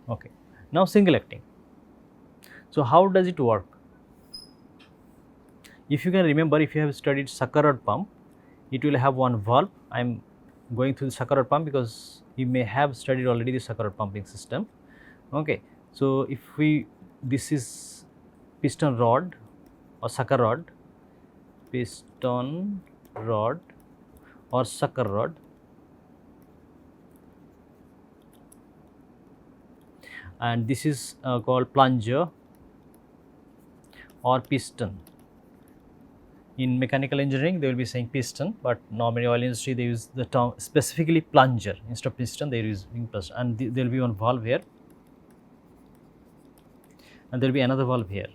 Okay. Now single acting. So how does it work? If you can remember, if you have studied sucker rod pump, it will have one valve. I am going through the sucker rod pump because you may have studied already the sucker rod pumping system. Okay. So if we, this is piston rod or sucker rod, piston rod or sucker rod, and this is called plunger or piston. In mechanical engineering they will be saying piston, but normally oil industry they use the term specifically plunger. Instead of piston they are using piston, and there will be one valve here and there will be another valve here.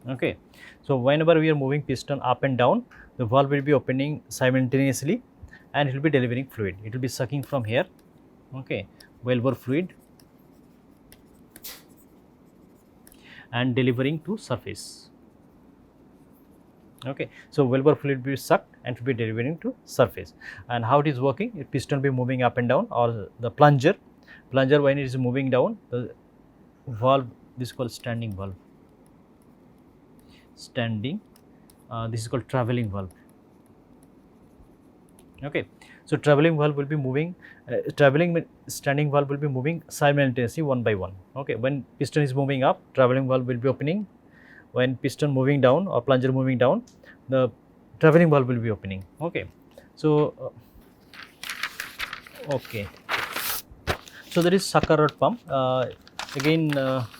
Okay. So whenever we are moving piston up and down, the valve will be opening simultaneously and it will be delivering fluid. It will be sucking from here, okay, wellbore fluid, and delivering to surface. Okay. So wellbore fluid will be sucked and will be delivering to surface. And how it is working? If piston will be moving up and down, or the plunger when it is moving down, the valve, this is called standing valve. Standing, this is called travelling valve. Okay. So travelling valve will be moving, standing valve will be moving simultaneously one by one. Okay. When piston is moving up, travelling valve will be opening. When piston moving down or plunger moving down, the travelling valve will be opening. Okay. So okay. So there is sucker rod pump. Again,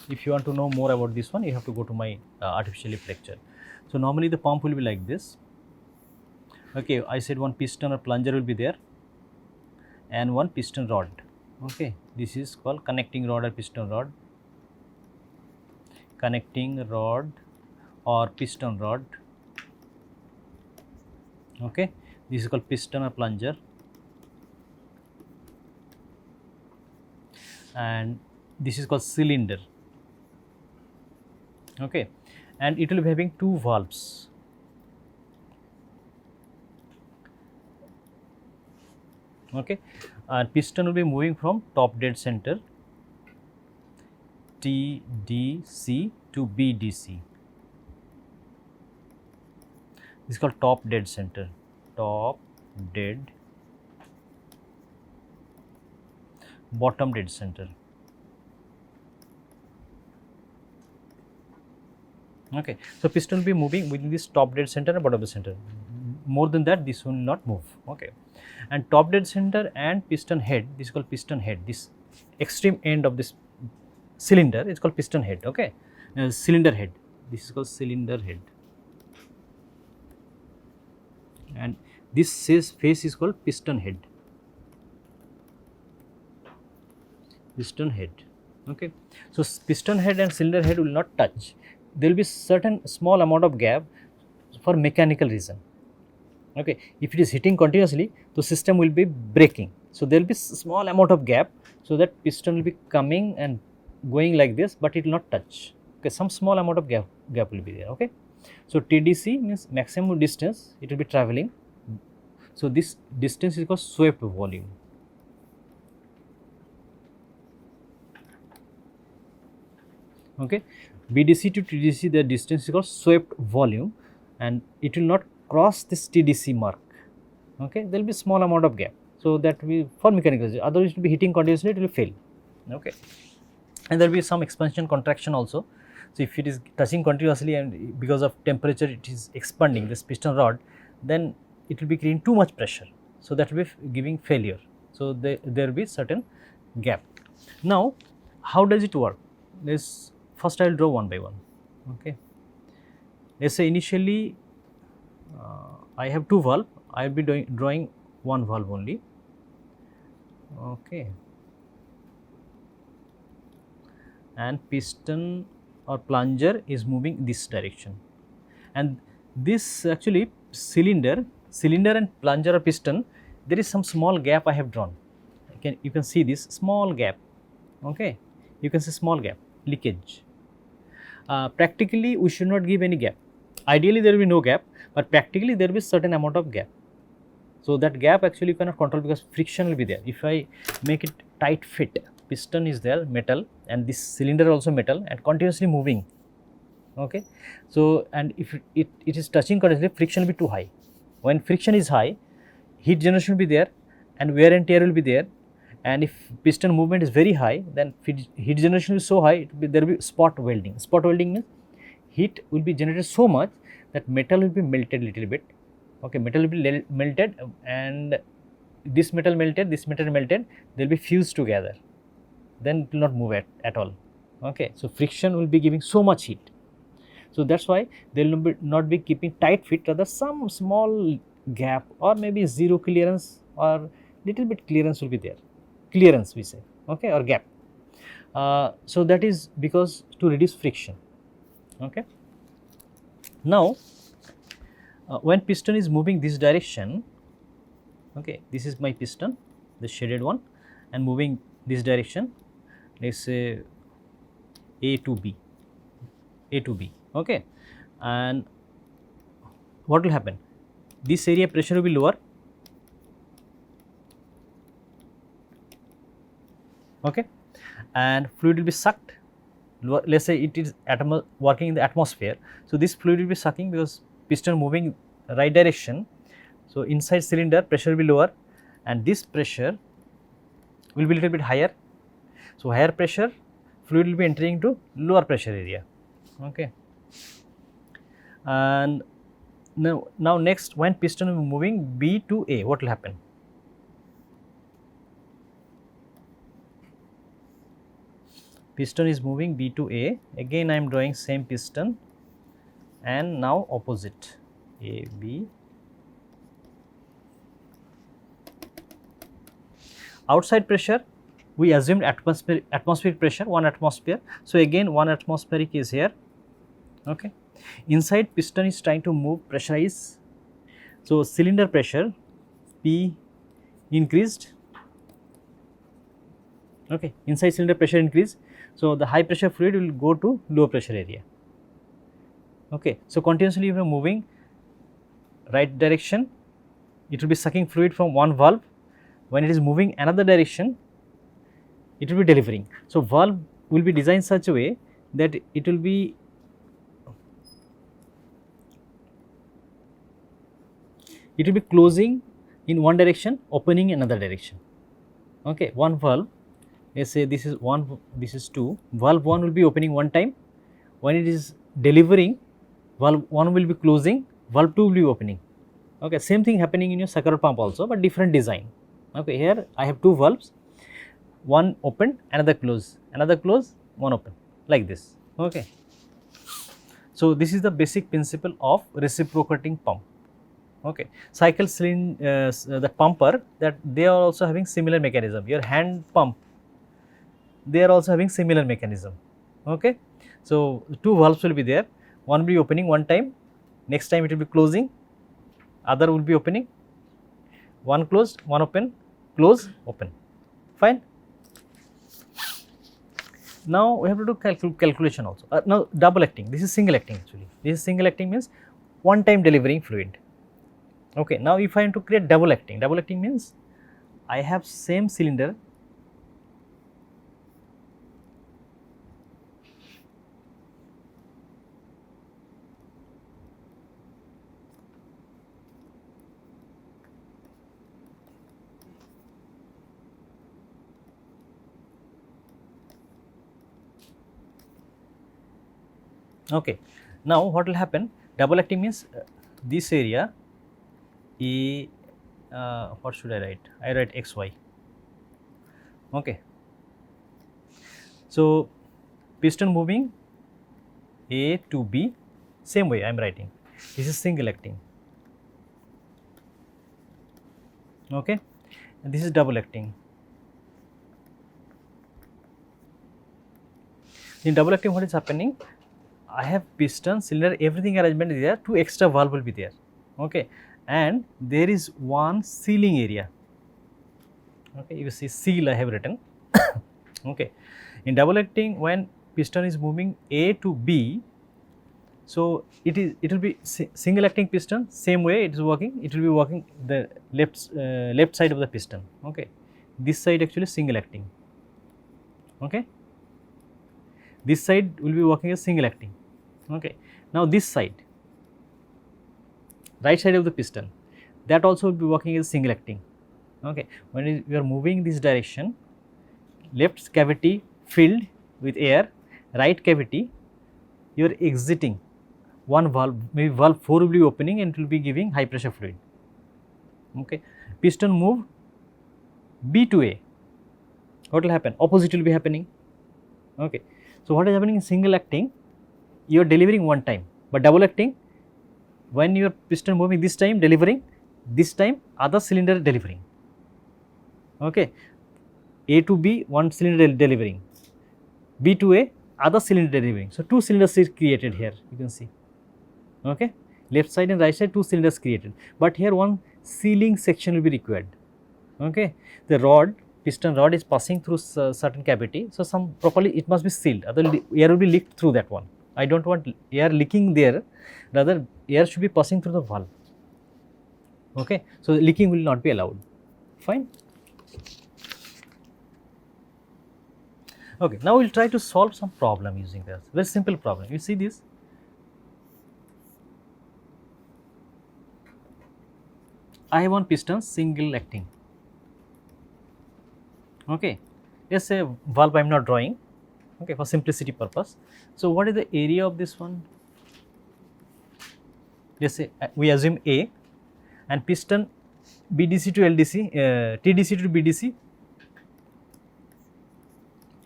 if you want to know more about this one, you have to go to my artificial lift lecture. So normally the pump will be like this. Okay, I said one piston or plunger will be there and one piston rod. Okay, this is called connecting rod or piston rod. Connecting rod or piston rod. Okay, this is called piston or plunger. And this is called cylinder. Okay, and it will be having two valves. Okay, and piston will be moving from top dead center TDC to BDC. This is called top dead center. Top dead, bottom dead center. Okay, so piston will be moving within this top dead center and bottom dead center. More than that, this will not move. Okay, and top dead center and piston head, this is called piston head. This extreme end of this cylinder is called piston head. Okay, cylinder head. This is called cylinder head, and this face is called piston head. Piston head. Okay, so piston head and cylinder head will not touch. There will be certain small amount of gap for mechanical reason. Okay, if it is hitting continuously, the system will be breaking. So there will be small amount of gap, so that piston will be coming and going like this, but it will not touch. Okay, some small amount of gap will be there. Okay, so TDC means maximum distance it will be traveling. So this distance is called swept volume. Okay, BDC to TDC, the distance is called swept volume, and it will not cross this TDC mark. Okay, there will be small amount of gap, so that will for mechanical reason. Otherwise it will be hitting continuously, it will fail. Okay, and there will be some expansion contraction also. So if it is touching continuously and because of temperature it is expanding this piston rod, then it will be creating too much pressure, so that will be giving failure. So there will be certain gap. Now how does it work? First I will draw one by one. Okay, let's say initially I have two valve, I will be drawing one valve only. Okay, and piston or plunger is moving this direction, and this actually cylinder and plunger or piston, there is some small gap I have drawn. You can see this small gap. Okay, you can see small gap, leakage. Practically we should not give any gap. Ideally there will be no gap, but practically there will be certain amount of gap. So that gap actually you cannot control because friction will be there. If I make it tight fit, piston is there, metal, and this cylinder also metal and continuously moving. Okay. So, and if it is touching continuously, friction will be too high. When friction is high, heat generation will be there and wear and tear will be there, and if piston movement is very high, then heat generation is so high, there will be spot welding. Spot welding means heat will be generated so much that metal will be melted little bit. Okay, metal will be melted, and this metal melted, they will be fused together, then it will not move at all. Okay. So, friction will be giving so much heat. So, that is why they will not be keeping tight fit, rather some small gap or maybe zero clearance or little bit clearance will be there, clearance we say, okay, or gap. So, that is because to reduce friction. Okay. Now, when piston is moving this direction, okay, this is my piston, the shaded one, and moving this direction, let us say A to B, okay, and what will happen? This area pressure will be lower, okay, and fluid will be sucked. Let us say it is working in the atmosphere. So, this fluid will be sucking because piston moving right direction. So, inside cylinder pressure will be lower and this pressure will be little bit higher. So, higher pressure fluid will be entering to lower pressure area. Okay. And now next, when piston is moving B to A, what will happen? Piston is moving B to A, again I am drawing same piston and now opposite A, B. Outside pressure, we assumed atmospheric pressure, 1 atmosphere. So, again 1 atmospheric is here. Okay. Inside piston is trying to move pressurize. So, cylinder pressure P increased. Okay. Inside cylinder pressure increase. So, the high pressure fluid will go to low pressure area. Okay. So, continuously if you are moving right direction, it will be sucking fluid from one valve. When it is moving another direction, it will be delivering. So, valve will be designed such a way that it will be closing in one direction, opening in another direction. Okay. One valve, let us say this is 1, this is 2, valve 1 will be opening one time. When it is delivering, valve 1 will be closing, valve 2 will be opening. Okay. Same thing happening in your sucker pump also, but different design. Okay. Here I have 2 valves, one open, another close, one open, like this. Okay. So, this is the basic principle of reciprocating pump. Okay. Cycle cylinder, the pumper, that they are also having similar mechanism. Your hand pump, they are also having similar mechanism. Okay. So, 2 valves will be there, one will be opening one time, next time it will be closing, other will be opening, one closed, one open, close, open, fine. Now, we have to do calculation also. Now, double acting, this is single acting actually. This is single acting means one time delivering fluid. Okay. Now, if I am to create double acting means I have same cylinder, okay. Now, what will happen? Double acting means this area A, what should I write? I write XY. Okay. So, piston moving A to B, same way I am writing. This is single acting. Okay. And this is double acting. In double acting, what is happening? I have piston, cylinder, everything arrangement is there, 2 extra valve will be there. Okay. And there is one sealing area. Okay. You see seal I have written. Okay. In double acting, when piston is moving A to B, so it will be single acting piston, same way it is working, it will be working the left side of the piston. Okay. This side actually single acting. Okay. This side will be working as single acting. Okay. Now this side, right side of the piston, that also will be working as single acting. Okay. When you are moving this direction, left cavity filled with air, right cavity you are exiting one valve, maybe valve 4 will be opening and it will be giving high pressure fluid. Okay. Piston move B to A, what will happen? Opposite will be happening. Okay. So, what is happening in single acting? You are delivering one time, but double acting, when your piston moving this time delivering, this time other cylinder delivering. Okay. A to B, one cylinder delivering, B to A, other cylinder delivering. So, two cylinders is created here, you can see. Okay. Left side and right side, two cylinders created, but here one sealing section will be required. Okay. The rod, piston rod is passing through certain cavity, so some properly it must be sealed, other air will be leaked through that one. I do not want air leaking there, rather air should be passing through the valve. Okay. So, leaking will not be allowed. Fine. Okay. Now, we will try to solve some problem using this, very simple problem. You see this? I have one piston single acting. Okay. Let's say valve I am not drawing, okay, for simplicity purpose. So, what is the area of this one? Let us say we assume A and piston BDC to LDC, TDC to BDC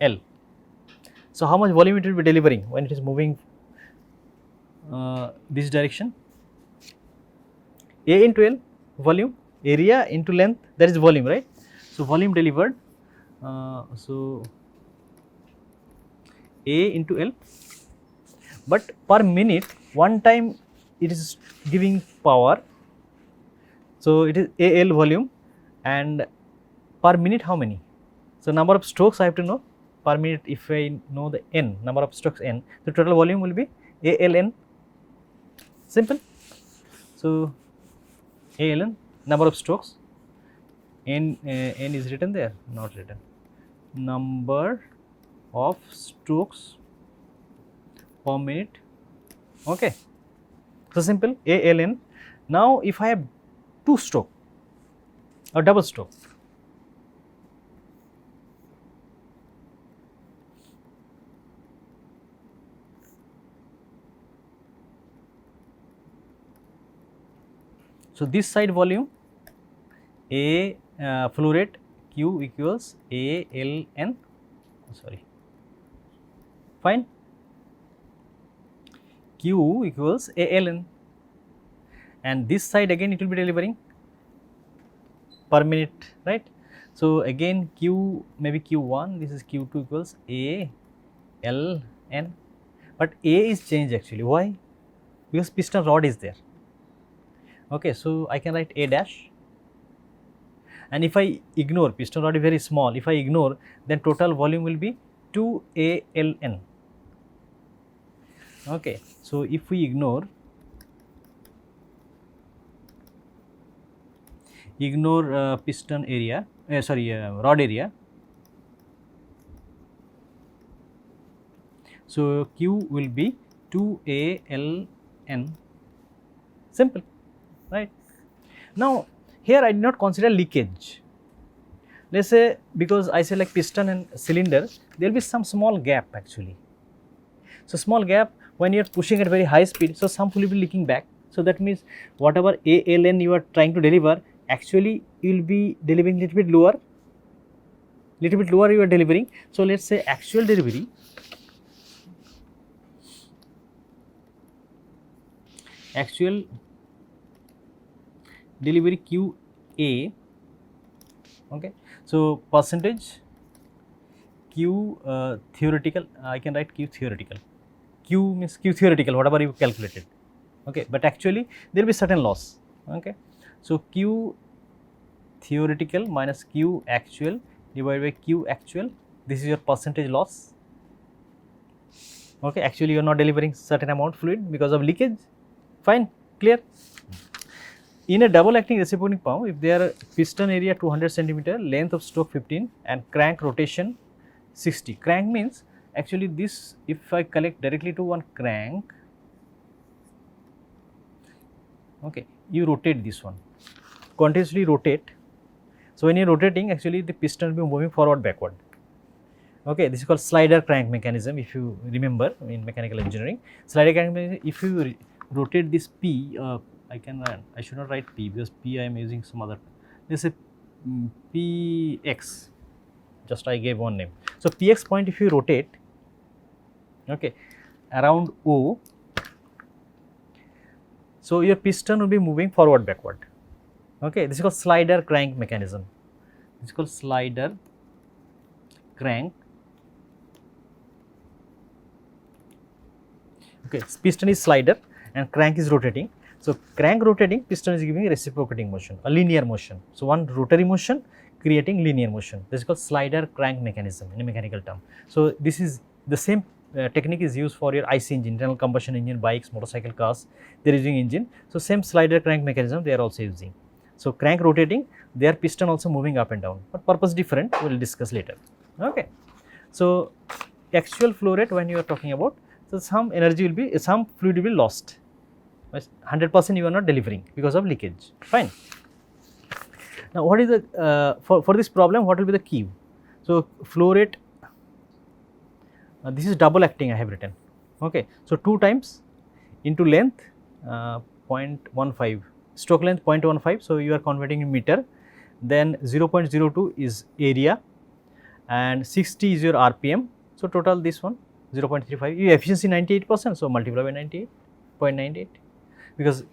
L. So, how much volume it will be delivering when it is moving this direction? A into L, volume, area into length, that is volume, right? So, volume delivered, so A into L, but per minute one time it is giving power. So, it is AL volume, and per minute how many? So, number of strokes I have to know per minute. If I know the N, number of strokes N, the total volume will be ALN, simple. So, ALN, number of strokes, N is written there, not written, number of strokes per minute. Okay. So, simple, ALN. Now, if I have two stroke or double stroke, so this side volume A flow rate Q equals ALN, sorry, fine, Q equals ALN, and this side again it will be delivering per minute, right. So, again Q maybe Q1, this is Q2 equals ALN, but A is changed actually. Why? Because piston rod is there. Okay. So, I can write A dash, and if I ignore, piston rod is very small, if I ignore, then total volume will be 2 ALN. Okay. So, if we ignore piston area, rod area, so Q will be 2 ALN, simple, right. Now, here I did not consider leakage. Let us say, because I say like piston and cylinder, there will be some small gap actually. So, small gap when you are pushing at very high speed, so some will be leaking back. So, that means whatever ALN you are trying to deliver, actually you will be delivering little bit lower you are delivering. So, let us say actual delivery QA, okay. So, percentage Q theoretical, I can write Q theoretical, Q means Q theoretical whatever you calculated, okay, but actually there will be certain loss, okay. So, Q theoretical minus Q actual divided by Q actual, this is your percentage loss, okay. Actually you are not delivering certain amount fluid because of leakage, fine, clear. In a double acting reciprocating pump, if there are piston area 200 centimeter, length of stroke 15 and crank rotation 60. Crank means actually this, if I collect directly to one crank, okay, you rotate this one, continuously rotate. So when you are rotating, actually the piston will be moving forward backward. Okay, this is called slider crank mechanism. If you remember in mechanical engineering, slider crank mechanism, if you rotate this P, I should not write P because P I am using some other, this is PX, just I gave one name. So PX point, if you rotate, okay, around O, so your piston will be moving forward backward. Okay, this is called slider crank mechanism. This is called slider crank. Okay, piston is slider and crank is rotating. So crank rotating, piston is giving reciprocating motion, a linear motion. So one rotary motion creating linear motion. This is called slider crank mechanism in a mechanical term. So this is the same technique is used for your IC engine, internal combustion engine, bikes, motorcycle, cars. They are using engine. So same slider crank mechanism they are also using. So crank rotating, their piston also moving up and down, but purpose different. We will discuss later. Okay. So actual flow rate, when you are talking about, so some energy will be, some fluid will be lost. 100% you are not delivering because of leakage. Fine. Now what is the for this problem, what will be the key? So flow rate, this is double acting I have written. Okay. So 2 times into length 0.15, stroke length 0.15. So you are converting in meter. Then 0.02 is area and 60 is your RPM. So total this one 0.35. Your efficiency 98%. So multiply by 98.98, because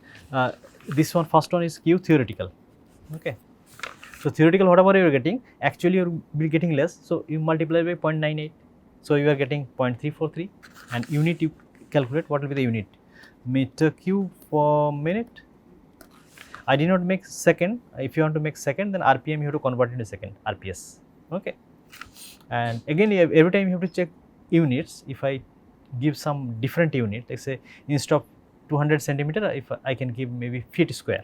this one, first one is Q theoretical. Okay. So theoretical, whatever you are getting, actually you will be getting less. So you multiply by 0.98. So you are getting 0.343, and unit you calculate. What will be the unit? Meter cube per minute. I did not make second. If you want to make second, then RPM you have to convert into second, RPS. Okay. And again, every time you have to check units. If I give some different unit, like say instead of 200 centimeter, if I can give maybe feet square.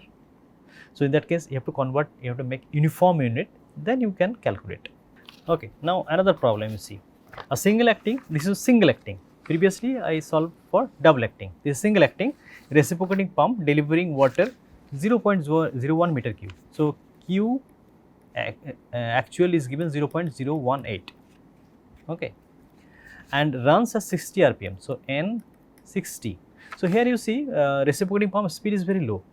So in that case, you have to convert, you have to make uniform unit, then you can calculate. Okay. Now another problem you see, a single acting, this is single acting. Previously I solved for double acting. This is single acting, reciprocating pump delivering water 0.01 meter cube. So Q actual is given 0.018. Okay. And runs at 60 RPM. So N 60. So here you see reciprocating pump speed is very low,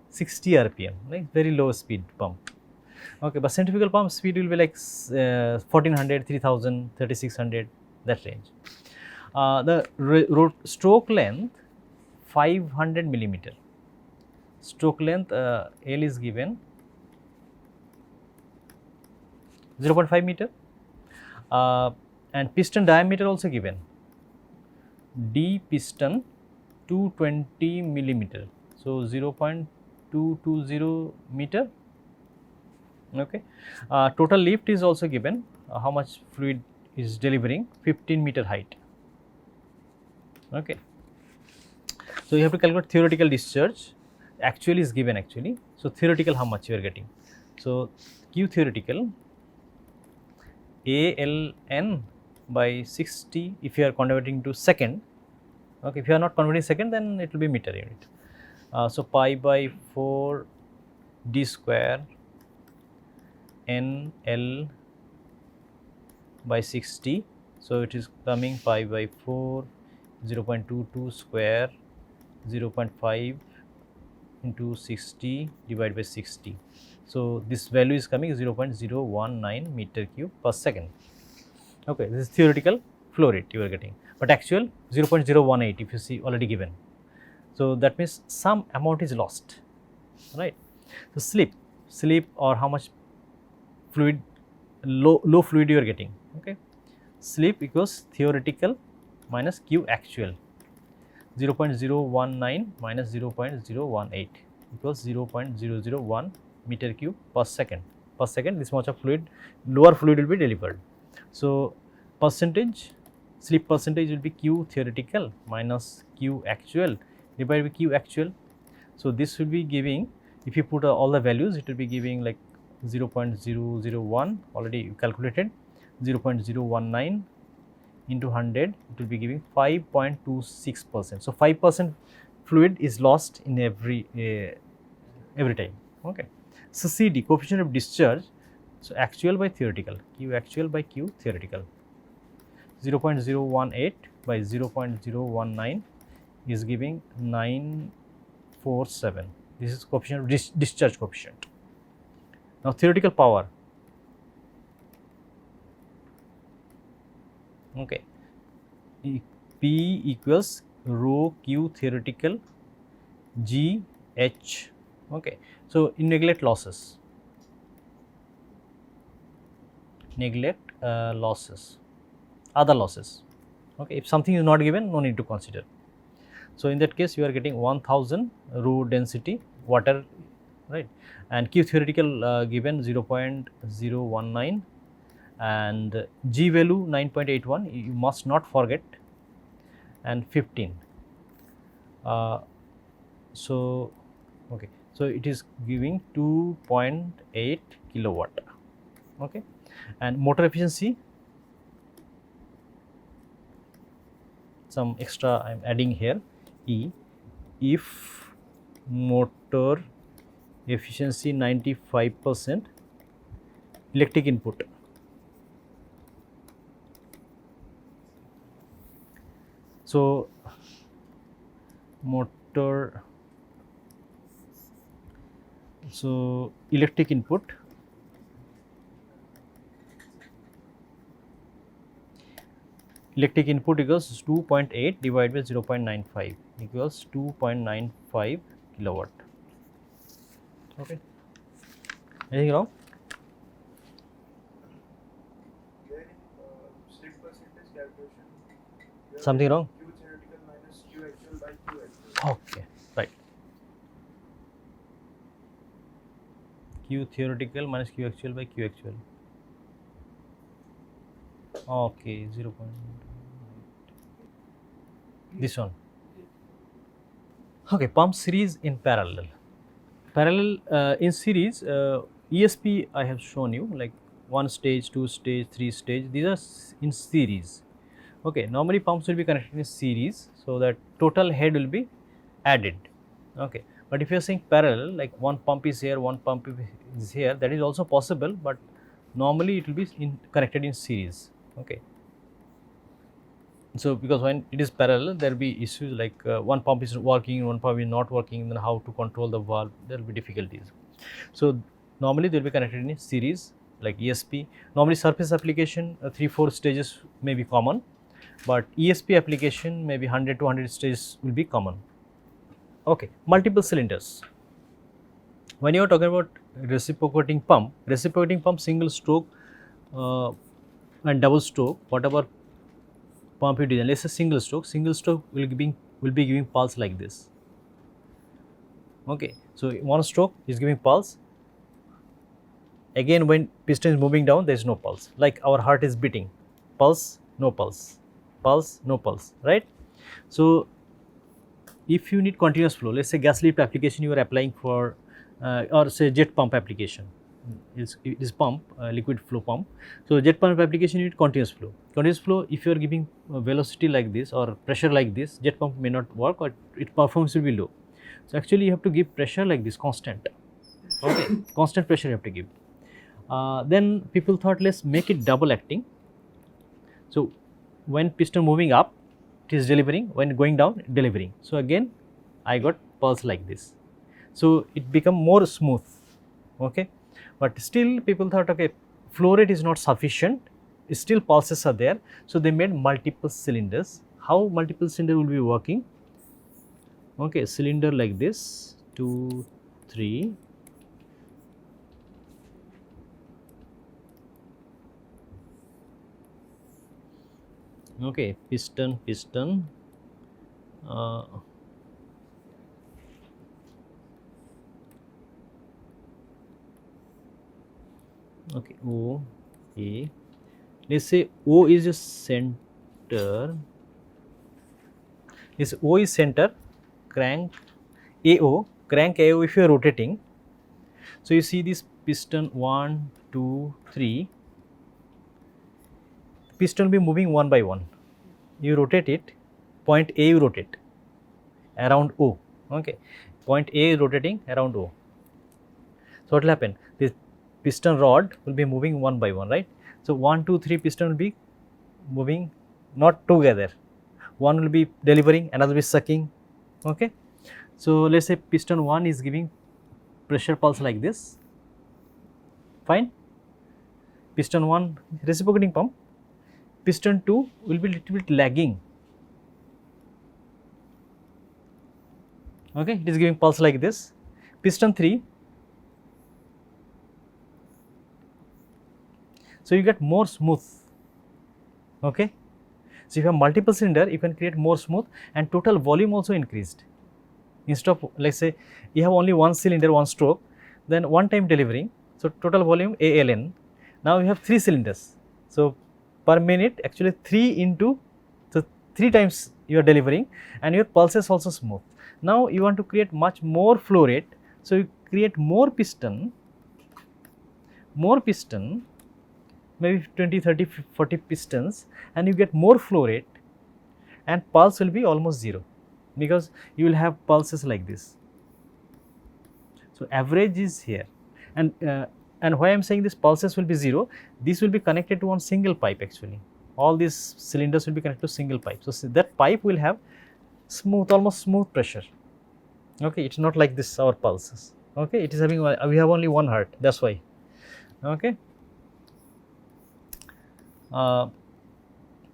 60 RPM, like very low speed pump. Okay, but centrifugal pump speed will be like 1400, 3000, 3600, that range. The stroke length 500 millimeter. Stroke length L is given 0.5 meter. And piston diameter also given, D piston 220 millimeter, so 0.220 meter. Okay. Total lift is also given, how much fluid is delivering, 15 meter height. Okay. So you have to calculate theoretical discharge, actual is given actually. So theoretical, how much you are getting. So Q theoretical ALN by 60, if you are converting to second. Okay, if you are not converting second, then it will be meter unit. So pi by 4 d square NL by 60. So it is coming pi by 4 0.22 square 0.5 into 60 divided by 60. So this value is coming 0.019 meter cube per second. Okay, this is theoretical flow rate you are getting, but actual 0.018 if you see already given. So that means some amount is lost, right? So slip or how much fluid, low fluid you are getting. Okay, slip equals theoretical minus Q actual, 0.019 minus 0.018 equals 0.001 meter cube per second. Per second, this much of fluid, lower fluid will be delivered. So percentage, slip percentage will be Q theoretical minus Q actual divided by Q actual. So this will be giving, if you put all the values, it will be giving like 0.001 already calculated. 0.019 into 100, it will be giving 5.26%. So 5% fluid is lost in every time. Okay. So CD, coefficient of discharge. So actual by theoretical, Q actual by Q theoretical. 0.018 by 0.019 is giving 947. This is coefficient of discharge coefficient. Now theoretical power. Okay. P equals rho Q theoretical G H. Okay. So in neglect losses. Losses, other losses. Okay, if something is not given, no need to consider. So in that case, you are getting 1000 rho density water, right? And Q theoretical given 0.019 and G value 9.81. You must not forget, and 15. So okay, so it is giving 2.8 kilowatt. Okay, and motor efficiency. Some extra I am adding here, E, if motor efficiency 95%, electric input. So motor, so electric input equals 2.8 divided by 0.95 equals 2.95 kilowatt. Okay. Anything wrong? Something wrong? Q theoretical minus Q actual by Q actual. Okay, right. Q theoretical minus Q actual by Q actual. Okay, 0. This one. Okay, pump series in parallel. In series, ESP I have shown you, like 1 stage, 2 stage, 3 stage. These are in series. Okay, normally pumps will be connected in series, so that total head will be added. Okay, but if you are saying parallel, like one pump is here, one pump is here, that is also possible, but normally it will be connected in series. Okay. So because when it is parallel, there will be issues like one pump is working, one pump is not working, then how to control the valve, there will be difficulties. So normally they will be connected in a series like ESP. Normally surface application 3-4 stages may be common, but ESP application maybe 100 to 100 stages will be common. Okay, multiple cylinders. When you are talking about reciprocating pump, single stroke and double stroke, whatever pump you design, let's say single stroke will be giving pulse like this. Okay, so one stroke is giving pulse. Again, when piston is moving down, there is no pulse. Like our heart is beating, pulse, no pulse, pulse, no pulse, right? So if you need continuous flow, let's say gas lift application you are applying for, or say jet pump application, it is pump, liquid flow pump. So jet pump application you need continuous flow. Continuous flow, if you are giving velocity like this or pressure like this, jet pump may not work or its performance will be low. So actually you have to give pressure like this, constant. Okay, constant pressure you have to give. Then people thought, let's make it double acting. So when piston moving up, it is delivering, when going down, delivering. So again I got pulse like this. So it become more smooth. Okay, but still people thought, okay, flow rate is not sufficient, still pulses are there. So they made multiple cylinders. How multiple cylinder will be working? Okay, cylinder like this, 2, 3. Okay, piston, okay, O, A. Let's say O is a center. This O is center, crank AO, if you are rotating. So you see this piston 1, 2, 3. piston will be moving one by one. You rotate it, point A you rotate around O, okay. Point A is rotating around O. So what will happen? This piston rod will be moving one by one, right? So 1, 2, 3 piston will be moving not together. One will be delivering, another will be sucking, okay. So let's say piston 1 is giving pressure pulse like this, fine. Piston 1 reciprocating pump, piston 2 will be little bit lagging, okay, it is giving pulse like this. Piston 3, so you get more smooth, okay. So if you have multiple cylinder, you can create more smooth and total volume also increased. Instead of, let's say you have only one cylinder, one stroke, then one time delivering, so total volume ALN. Now you have 3 cylinders, so per minute actually 3 into, so 3 times you are delivering and your pulses also smooth. Now you want to create much more flow rate, so you create more piston, maybe 20, 30, 40 pistons, and you get more flow rate and pulse will be almost 0, because you will have pulses like this. So average is here, and why I am saying this pulses will be 0, this will be connected to one single pipe actually. All these cylinders will be connected to single pipe. So that pipe will have smooth, almost smooth pressure, okay. It's not like this our pulses, okay. It is having, we have only one heart, that's why, okay.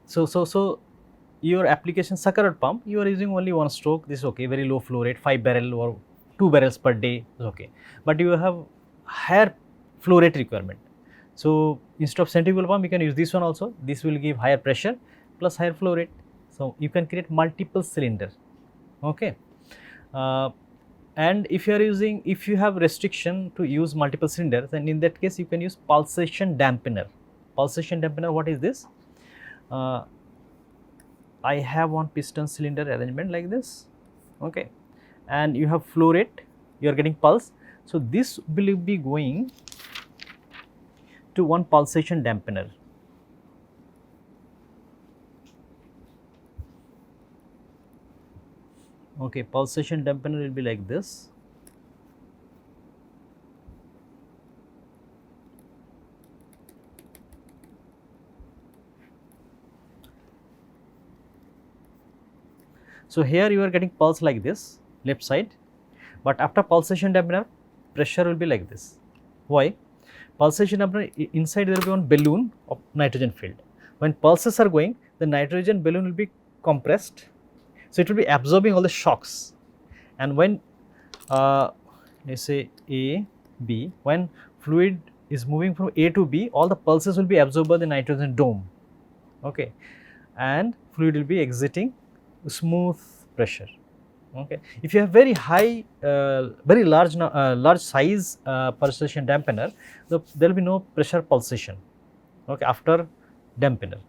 So your application sucker rod pump, you are using only one stroke, this is okay, very low flow rate, 5 barrel or 2 barrels per day is okay, but you have higher flow rate requirement. So instead of centrifugal pump, you can use this one also, this will give higher pressure plus higher flow rate. So you can create multiple cylinder, okay. And if you are using, if you have restriction to use multiple cylinders, then in that case you can use pulsation dampener. Pulsation dampener, what is this? I have one piston cylinder arrangement like this, okay, and you have flow rate, you are getting pulse. So this will be going to one pulsation dampener, okay. Pulsation dampener will be like this. So here you are getting pulse like this, left side, but after pulsation dampener, pressure will be like this. Why? Pulsation dampener, inside there will be one balloon of nitrogen filled. When pulses are going, the nitrogen balloon will be compressed, so it will be absorbing all the shocks. And when let's say A, B, when fluid is moving from A to B, all the pulses will be absorbed by the nitrogen dome, okay, and fluid will be exiting smooth pressure, okay. If you have very high, very large size pulsation dampener, there will be no pressure pulsation, okay, after dampener.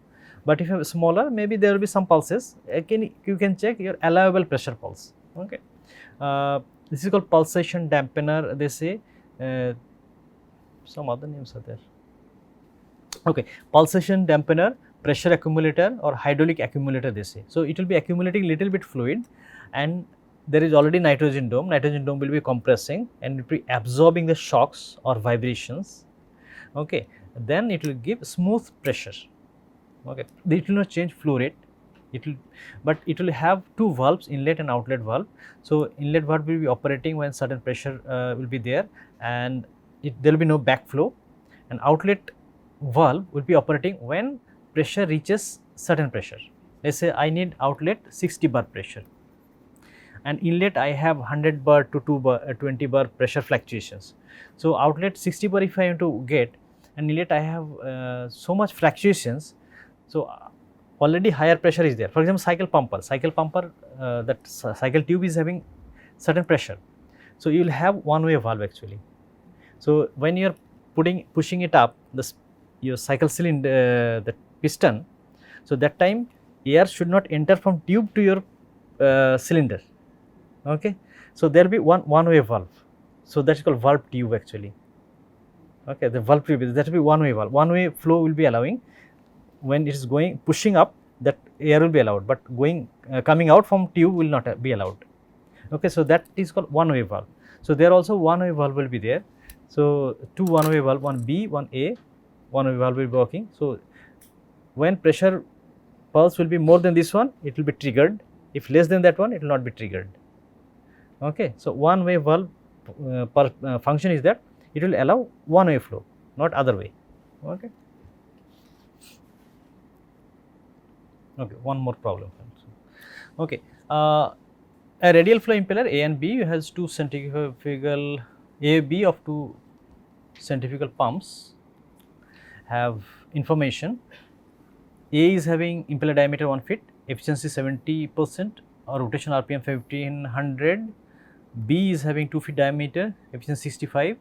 But if you have smaller, maybe there will be some pulses. You can check your allowable pressure pulse, okay. This is called pulsation dampener. They say some other names are there, okay. Pulsation dampener, pressure accumulator or hydraulic accumulator they say. So it will be accumulating little bit fluid and there is already nitrogen dome will be compressing and it will be absorbing the shocks or vibrations, okay. Then it will give smooth pressure, okay. It will not change flow rate, but it will have 2 valves, inlet and outlet valve. So inlet valve will be operating when certain pressure will be there and there will be no backflow, and outlet valve will be operating when pressure reaches certain pressure. Let's say I need outlet 60 bar pressure and inlet I have 100 bar to 20 bar pressure fluctuations. So outlet 60 bar if I want to get, and inlet I have so much fluctuations, so already higher pressure is there. For example, cycle pumper, that cycle tube is having certain pressure, so you will have one-way valve actually. So when you are pushing it up, your cycle cylinder, the piston, so that time air should not enter from tube to your cylinder, okay. So there will be one-way valve, so that is called valve tube actually, okay. The valve tube, that will be one-way valve, one-way flow will be allowing, when it is going pushing up, that air will be allowed, but going coming out from tube will not be allowed. Okay, so that is called one way valve. So there also one way valve will be there. So two one way valve, one B, one A, one way valve will be working. So when pressure pulse will be more than this one, it will be triggered. If less than that one, it will not be triggered. Okay, so one way valve function is that it will allow one way flow, not other way. Okay. Okay, one more problem. Okay, a radial flow impeller A and B has two centrifugal A, B of two centrifugal pumps have information. A is having impeller diameter 1 feet, efficiency 70% or rotation RPM 1500. B is having 2 feet diameter, efficiency 65,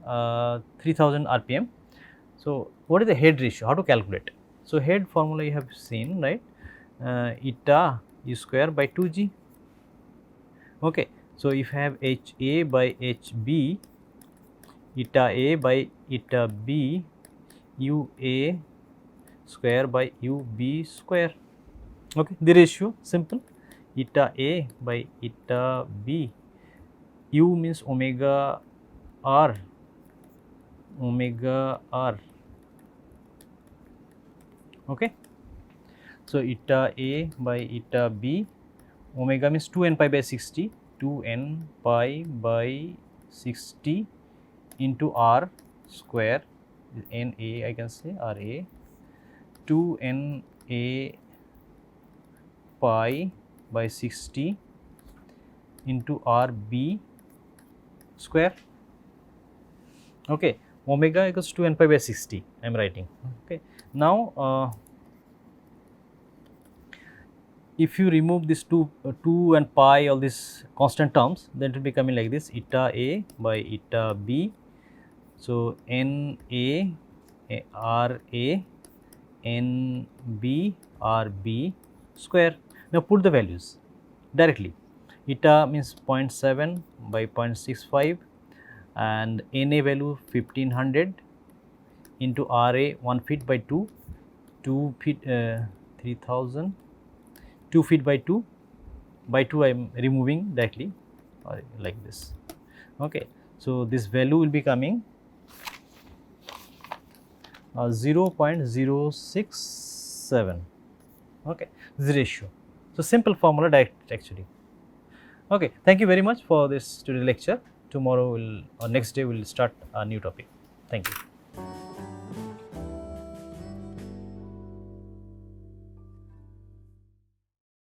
3000 RPM. So what is the head ratio? How to calculate? So head formula you have seen, right? Eta U square by 2G. Okay, so if I have HA by HB, eta A by eta B, UA square by UB square. Okay, the ratio simple, eta A by eta B, U means omega R, okay. So eta A by eta B, omega means 2n pi by 60, 2n pi by 60 into R square, N A I can say R A, 2n A pi by 60 into R B square. Okay, omega equals 2n pi by 60 I am writing. Okay, now if you remove this 2 and pi, all these constant terms, then it will be coming like this, eta A by eta B. So N A R A N B R B square. Now put the values directly. Eta means 0.7 by 0.65 and Na value 1500 into Ra 1 feet by 2, 2 feet 3000, 2 feet by 2 I am removing directly or like this. Okay, so this value will be coming 0.067. Okay, this is the ratio. So simple formula direct actually. Okay, thank you very much for this today lecture. Tomorrow or next day we will start a new topic. Thank you.